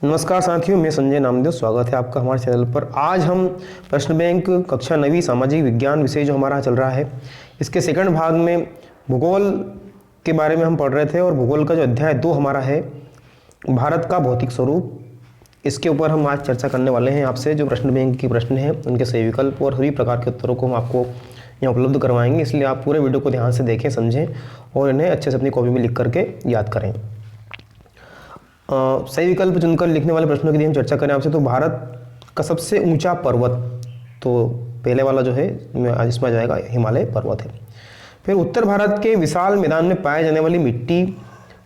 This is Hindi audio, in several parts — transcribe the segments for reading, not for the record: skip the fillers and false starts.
नमस्कार साथियों, मैं संजय नामदेव। स्वागत है आपका हमारे चैनल पर। आज हम प्रश्न बैंक कक्षा 9वीं सामाजिक विज्ञान विषय जो हमारा चल रहा है, इसके सेकंड भाग में भूगोल के बारे में हम पढ़ रहे थे। और भूगोल का जो अध्याय 2 हमारा है, भारत का भौतिक स्वरूप, इसके ऊपर हम आज चर्चा करने वाले हैं। आपसे जो प्रश्न बैंक के प्रश्न हैं उनके सही विकल्प और सभी प्रकार के उत्तरों को हम आपको यहाँ उपलब्ध करवाएंगे। इसलिए आप पूरे वीडियो को ध्यान से देखें, समझें और इन्हें अच्छे से अपनी कॉपी में लिख करके याद करें। सही विकल्प चुनकर लिखने वाले प्रश्नों की यदि हम चर्चा करें आपसे, तो भारत का सबसे ऊंचा पर्वत, तो पहले वाला जो है इसमें आ जाएगा हिमालय पर्वत है। फिर उत्तर भारत के विशाल मैदान में पाए जाने वाली मिट्टी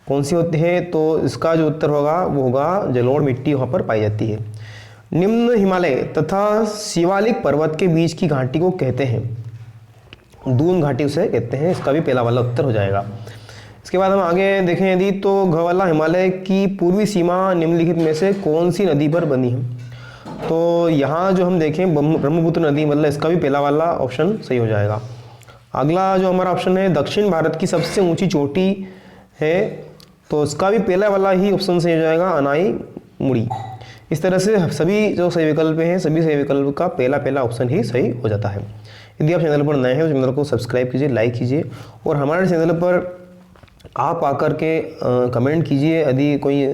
कौन सी होती है, तो इसका जो उत्तर होगा वो होगा जलोढ़ मिट्टी वहाँ पर पाई जाती है। निम्न हिमालय तथा शिवालिक पर्वत के बीच की घाटी को कहते हैं, दून घाटी उसे कहते हैं। इसका भी पहला वाला उत्तर हो जाएगा। इसके बाद हम आगे देखें यदि, तो घ वाला हिमालय की पूर्वी सीमा निम्नलिखित में से कौन सी नदी पर बनी है। तो यहाँ जो हम देखें ब्रह्मपुत्र नदी, मतलब इसका भी पहला वाला ऑप्शन सही हो जाएगा। अगला जो हमारा ऑप्शन है, दक्षिण भारत की सबसे ऊंची चोटी है, तो इसका भी पहला वाला ही ऑप्शन सही हो जाएगा, अनाई मुड़ी। इस तरह से सभी जो सही विकल्प हैं, सभी सही विकल्प का पहला ऑप्शन ही सही हो जाता है। यदि आप चैनल पर नए हैं तो चैनल को सब्सक्राइब कीजिए, लाइक कीजिए और हमारे चैनल पर आप आकर के कमेंट कीजिए। यदि कोई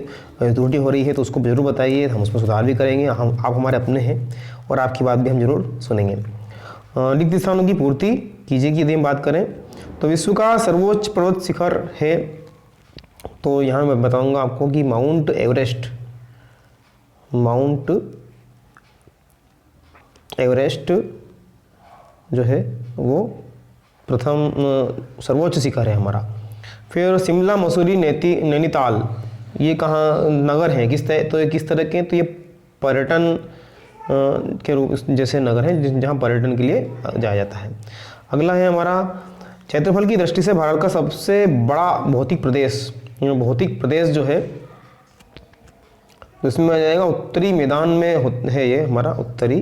त्रुटि हो रही है तो उसको जरूर बताइए, हम उसमें सुधार भी करेंगे। आप हमारे अपने हैं और आपकी बात भी हम जरूर सुनेंगे। रिक्त स्थानों की पूर्ति कीजिए कि यदि हम बात करें तो विश्व का सर्वोच्च पर्वत शिखर है, तो यहाँ मैं बताऊंगा आपको कि माउंट एवरेस्ट जो है वो प्रथम सर्वोच्च शिखर है हमारा। फिर शिमला, मसूरी, नैनीताल, ये कहाँ नगर हैं, किस तरह के, तो ये पर्यटन के रूप जैसे नगर हैं जहाँ पर्यटन के लिए जाया जाता है। अगला है हमारा, क्षेत्रफल की दृष्टि से भारत का सबसे बड़ा भौतिक प्रदेश जो है इसमें आ जाएगा उत्तरी मैदान में है ये हमारा उत्तरी,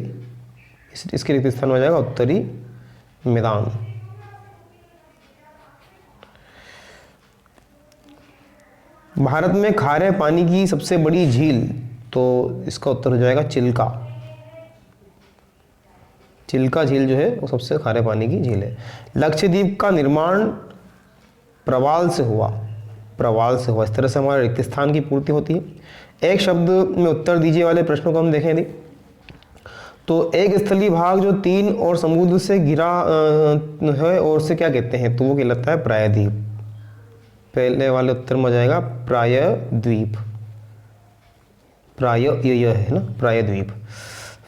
इसके रिक्त स्थान में आ जाएगा उत्तरी मैदान। भारत में खारे पानी की सबसे बड़ी झील, तो इसका उत्तर हो जाएगा चिल्का झील जो है वो सबसे खारे पानी की झील है। लक्षद्वीप का निर्माण प्रवाल से हुआ। इस तरह से हमारे रिक्त स्थान की पूर्ति होती है। एक शब्द में उत्तर दीजिए वाले प्रश्नों को हम देखें यदि, तो एक स्थलीय भाग जो 3 और समुद्र से घिरा है और उसे क्या कहते हैं, तो वो कहलाता है प्रायद्वीप। पहले वाले उत्तर में आ जाएगा प्रायद्वीप, यह है ना प्रायद्वीप।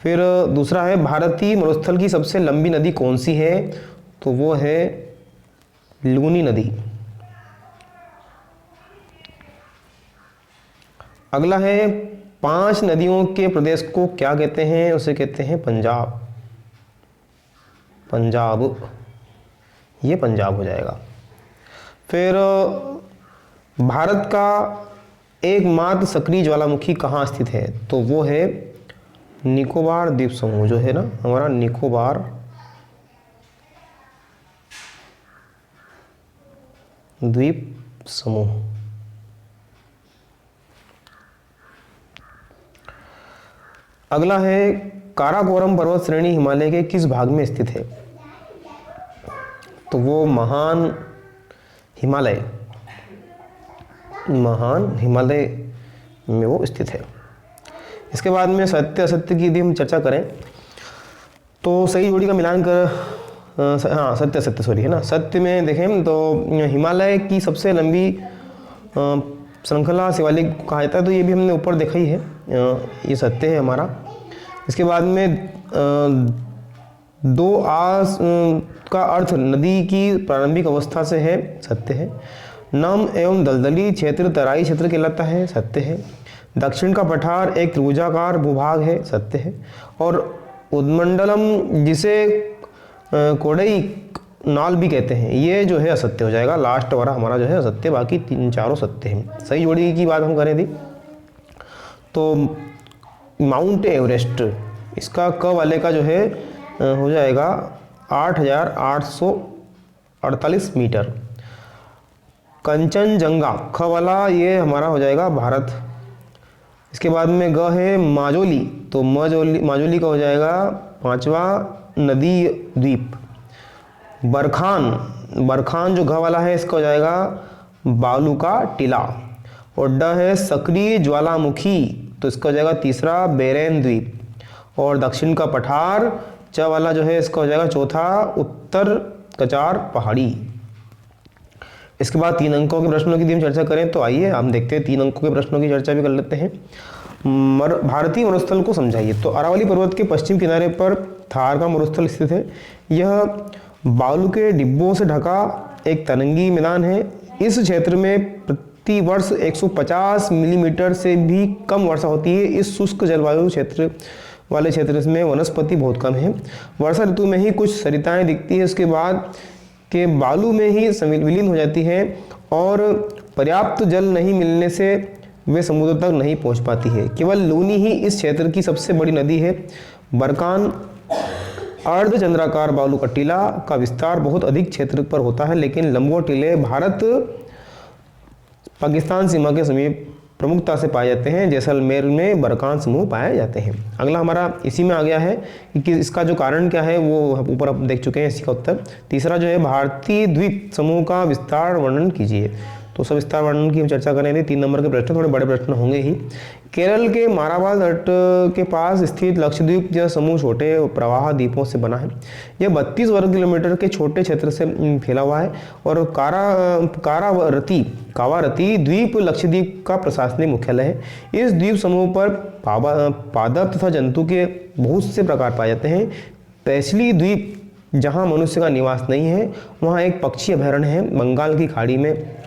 फिर दूसरा है, भारतीय मरुस्थल की सबसे लंबी नदी कौन सी है, तो वो है लूनी नदी। अगला है, 5 नदियों के प्रदेश को क्या कहते हैं, उसे कहते हैं पंजाब, ये पंजाब हो जाएगा। फिर भारत का एकमात्र सक्रिय ज्वालामुखी कहाँ स्थित है, तो वो है निकोबार द्वीप समूह जो है ना हमारा, निकोबार द्वीप समूह। अगला है, काराकोरम पर्वत श्रेणी हिमालय के किस भाग में स्थित है, तो वो महान हिमालय में वो स्थित है। इसके बाद में सत्य असत्य की यदि हम चर्चा करें तो सही जोड़ी का मिलान कर सत्य असत्य सॉरी है ना, सत्य में देखें तो हिमालय की सबसे लंबी श्रृंखला शिवालिक कहा जाता है, तो ये भी हमने ऊपर देखा ही है, ये सत्य है हमारा। इसके बाद में 2 आस का अर्थ नदी की प्रारंभिक अवस्था से है, सत्य है। नम एवं दलदली क्षेत्र तराई क्षेत्र कहलाता है, सत्य है। दक्षिण का पठार एक त्रिभुजाकार भूभाग है, सत्य है। और उद्मंडलम जिसे कोडई नाल भी कहते हैं, ये जो है असत्य हो जाएगा। लास्ट वाला हमारा जो है असत्य, बाकी 3 सत्य हैं। सही जोड़ी की बात हम करें थी तो माउंट एवरेस्ट, इसका क वाले का जो है हो जाएगा 8,848 मीटर। कंचनजंगा ख वाला ये हमारा हो जाएगा भारत, इसके बाद में ग है माजोली, तो माजोली का हो जाएगा 5वां नदी द्वीप। बरखान जो घ वाला है इसका हो जाएगा बालू का टीला। और ड है सक्रिय ज्वालामुखी, तो इसका हो जाएगा 3रा बेरेन द्वीप। और दक्षिण का पठार च वाला जो है इसका हो जाएगा 4था उत्तर कचार पहाड़ी। इसके बाद 3 अंकों के प्रश्नों की हम चर्चा करें तो आइए हम देखते हैं 3 अंकों के प्रश्नों की चर्चा भी कर लेते हैं। भारतीय मरुस्थल को समझाइए। तो अरावली पर्वत के पश्चिम किनारे पर थार का मरुस्थल स्थित है। यह बालू के डिब्बों से ढका एक तरंगी मैदान है। इस क्षेत्र में प्रति वर्ष 150 मिलीमीटर से भी कम वर्षा होती है। इस शुष्क जलवायु क्षेत्र वाले क्षेत्र में वनस्पति बहुत कम है। वर्षा ऋतु में ही कुछ सरिताएं दिखती है, उसके बाद के बालू में ही विलीन हो जाती है और पर्याप्त जल नहीं मिलने से वे समुद्र तक नहीं पहुंच पाती है। केवल लूनी ही इस क्षेत्र की सबसे बड़ी नदी है। बरकान अर्धचंद्राकार बालू का टीला का विस्तार बहुत अधिक क्षेत्र पर होता है, लेकिन लंबगोट टीले भारत पाकिस्तान सीमा के समीप प्रमुखता से पाए जाते हैं। जैसलमेर में बरकान समूह पाए जाते हैं। अगला हमारा इसी में आ गया है कि इसका जो कारण क्या है वो ऊपर आप देख चुके हैं, इसी का उत्तर। तीसरा जो है भारतीय द्वीप समूह का विस्तार वर्णन कीजिए। तो सब विस्तार वर्णन की हम चर्चा करेंगे। 3 नंबर के प्रश्न थोड़े बड़े प्रश्न होंगे ही। केरल के मारावाल तट के पास स्थित लक्षद्वीप यह समूह छोटे प्रवाह द्वीपों से बना है। यह 32 वर्ग किलोमीटर के छोटे क्षेत्र से फैला हुआ है और कावारती द्वीप लक्षद्वीप का प्रशासनिक मुख्यालय है। इस द्वीप समूह पर पादप तथा जंतु के बहुत से प्रकार पाए जाते हैं। पैसली द्वीप जहाँ मनुष्य का निवास नहीं है, वहाँ एक पक्षी अभयारण्य है। बंगाल की खाड़ी में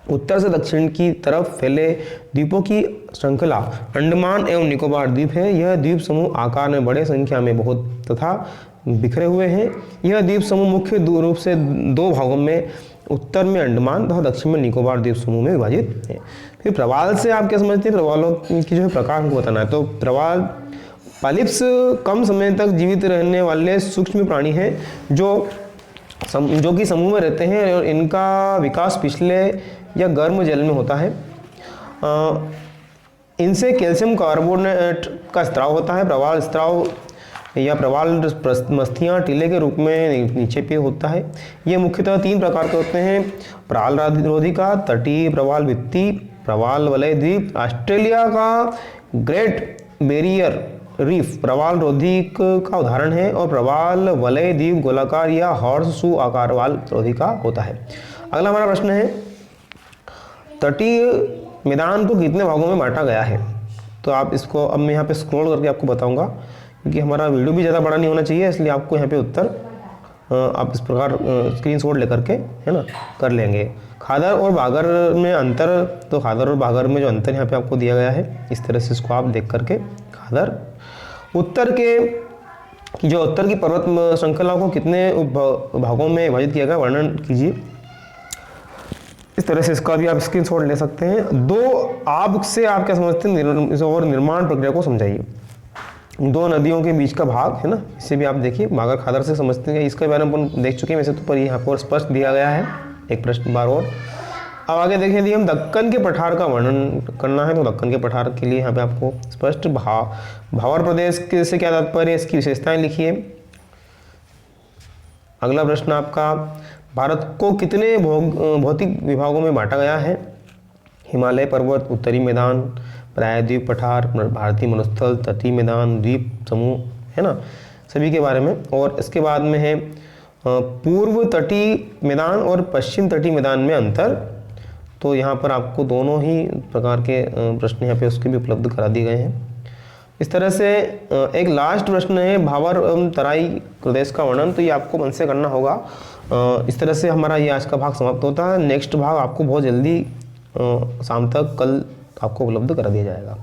उत्तर से दक्षिण की तरफ फैले द्वीपों की श्रृंखला अंडमान एवं निकोबार द्वीप है। यह द्वीप समूह आकार में बड़े संख्या में बहुत तथा बिखरे हुए हैं। यह द्वीप समूह मुख्य रूप से 2 भागों में, उत्तर में अंडमान तथा दक्षिण में निकोबार द्वीप समूह में विभाजित है। फिर प्रवाल से आप क्या समझते हैं? प्रवालों की जो है प्रकार हमको बताना है। तो प्रवाल पालिप्स कम समय तक जीवित रहने वाले सूक्ष्म प्राणी हैं जो कि समूह में रहते हैं और इनका विकास पिछले या गर्म जल में होता है। इनसे कैल्शियम कार्बोनेट का स्त्राव होता है। प्रवाल स्त्राव या प्रवाल मस्तियाँ टीले के रूप में नीचे पे होता है। ये मुख्यतः 3 प्रकार के होते हैं: प्राल रोधिका, तटीय प्रवाल भित्ति, प्रवाल वलय द्वीप। ऑस्ट्रेलिया का ग्रेट बैरियर रीफ प्रवाल रोधिक का उदाहरण है और प्रवाल वलय द्वीप गोलाकार या हॉर्स शू आकार वाल रोधिका होता है। अगला हमारा प्रश्न है, तटीय मैदान को कितने भागों में बांटा गया है? तो आप इसको अब मैं यहाँ पे स्क्रॉल करके आपको बताऊंगा, क्योंकि हमारा वीडियो भी ज़्यादा बड़ा नहीं होना चाहिए, इसलिए आपको यहाँ पे उत्तर आप इस प्रकार स्क्रीनशॉट लेकर के है ना कर लेंगे। खादर और बागर में अंतर, तो खादर और बागर में जो अंतर यहाँ पे आपको दिया गया है, इस तरह से इसको आप देख करके खादर। उत्तर की पर्वत श्रृंखला को कितने भागों में विभाजित किया गया, वर्णन कीजिए। इस तरह से इसका भी आप स्क्रीनशॉट ले सकते हैं। 2 आब से आप क्या समझते हैं और निर्माण प्रक्रिया को समझाइए। 2 नदियों के बीच का भाग है ना, इसे भी आप देखिए। बागर खादर से समझते हैं, इसके बारे में अपन देख चुके हैं वैसे तो, पर यहाँ पर स्पष्ट दिया गया है एक प्रश्न बार और। अब आगे देखें यदि हम दक्कन के पठार का वर्णन करना है तो दक्कन के पठार के लिए यहाँ पे आपको स्पष्ट भावर प्रदेश से क्या तात्पर्य है, इसकी विशेषताएं लिखिए। अगला प्रश्न आपका, भारत को कितने भौतिक विभागों में बांटा गया है? हिमालय पर्वत, उत्तरी मैदान, प्रायद्वीप पठार, भारतीय मरुस्थल, तटीय मैदान, द्वीप समूह है ना, सभी के बारे में। और इसके बाद में है पूर्व तटीय मैदान और पश्चिम तटीय मैदान में अंतर। तो यहाँ पर आपको दोनों ही प्रकार के प्रश्न यहाँ पे उसके भी उपलब्ध करा दिए गए हैं। इस तरह से एक लास्ट प्रश्न है भावर एवं तराई प्रदेश का वर्णन, तो ये आपको मन से करना होगा। इस तरह से हमारा ये आज का भाग समाप्त होता है। नेक्स्ट भाग आपको बहुत जल्दी शाम तक कल आपको उपलब्ध करा दिया जाएगा।